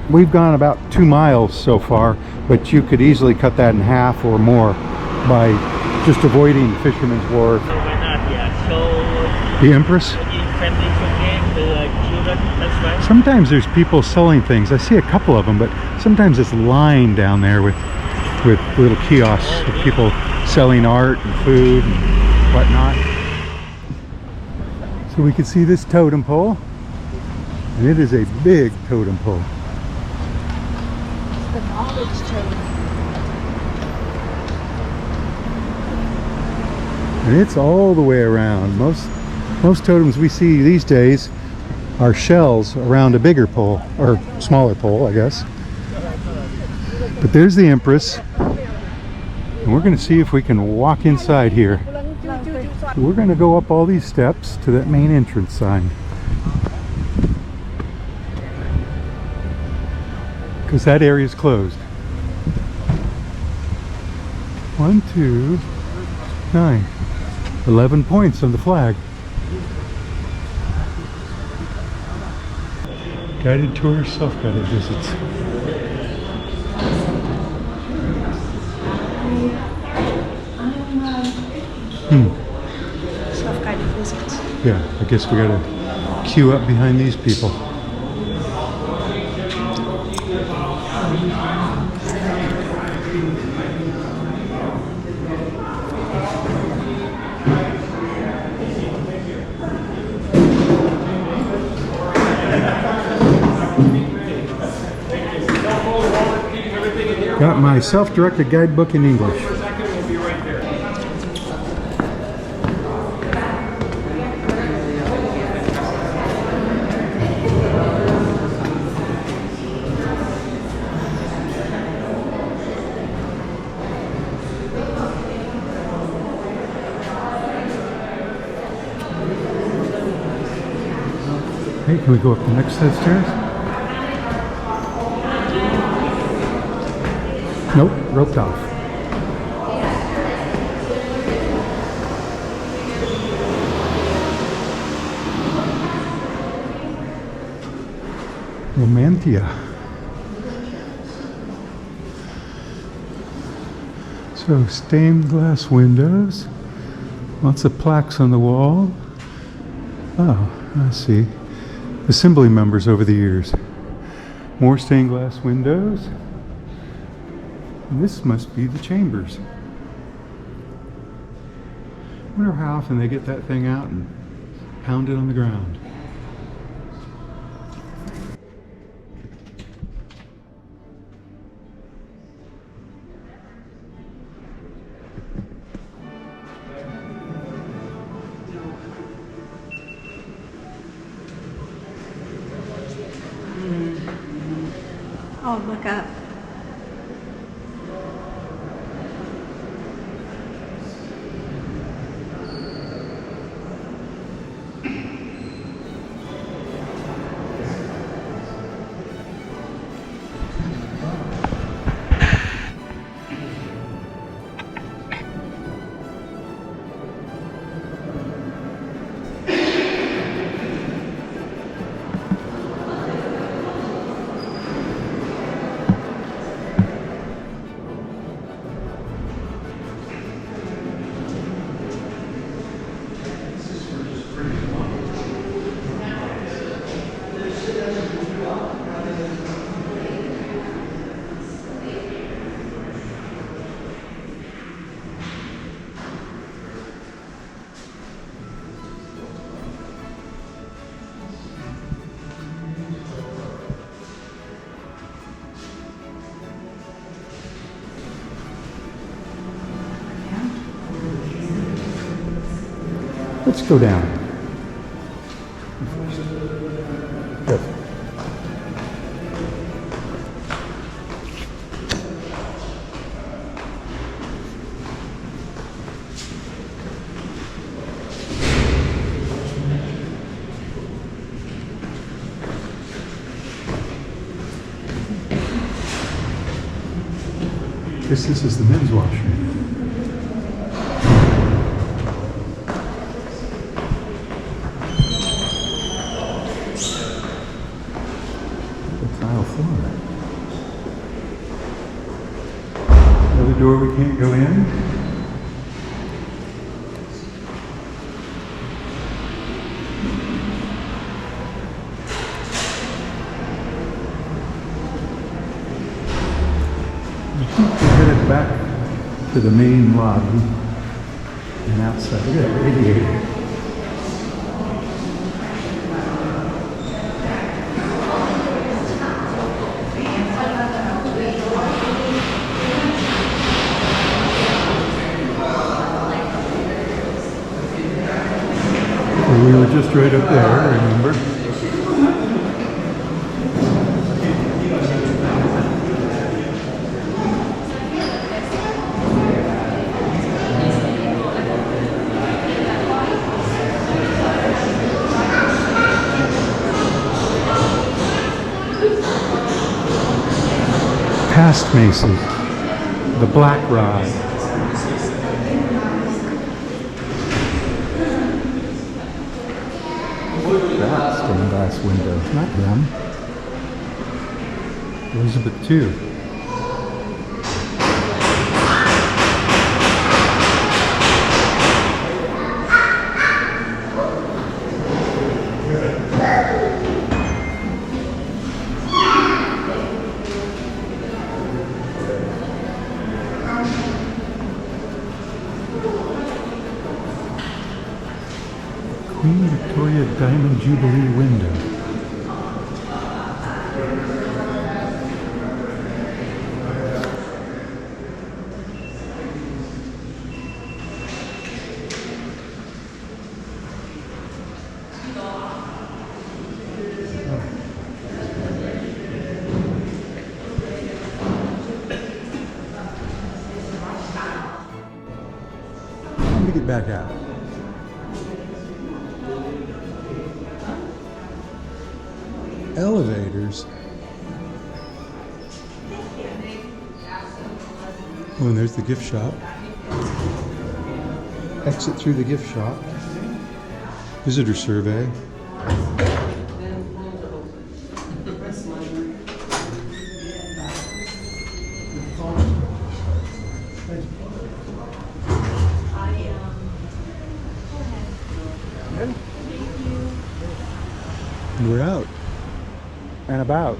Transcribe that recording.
we've gone about 2 miles so far, but you could easily cut that in half or more by just avoiding Fisherman's Wharf. So why not? Yeah. So The Empress? family cooking with children. That's right. Sometimes there's people selling things. I see a couple of them, but sometimes it's lined down there with little kiosks of people selling art and food and whatnot. So we can see this totem pole, and it is a big totem pole. It's the knowledge totem. And it's all the way around. Most totems we see these days are shells around a bigger pole, or smaller pole, I guess. But there's the Empress, and we're going to see if we can walk inside here. We're going to go up all these steps to that main entrance sign, because that area is closed. 1, 2, 9, 11 points on the flag. Guided tours, self-guided visits. Self-guided visits. Yeah, I guess we gotta queue up behind these people. Got my self-directed guidebook in English. Hey, can we go up the next set of stairs? Nope, roped off. Romantia. So stained glass windows, lots of plaques on the wall. Oh, I see. Assembly members over the years. More stained glass windows. And this must be the chambers. I wonder how often they get that thing out and pound it on the ground. Oh, look up. Let's go down. Good. Guess this is the men's washroom. Tile floor. the door we can't go in. We're headed back to the main lobby and outside. Look at that radiator. We were just right up there, remember? Past Macy, the Black Rod. That stained glass window, not him. Elizabeth II. Queen Victoria Diamond Jubilee window. Let me get back out. Elevators. Oh, and there's the gift shop. Exit through the gift shop. Visitor survey. And we're out and about.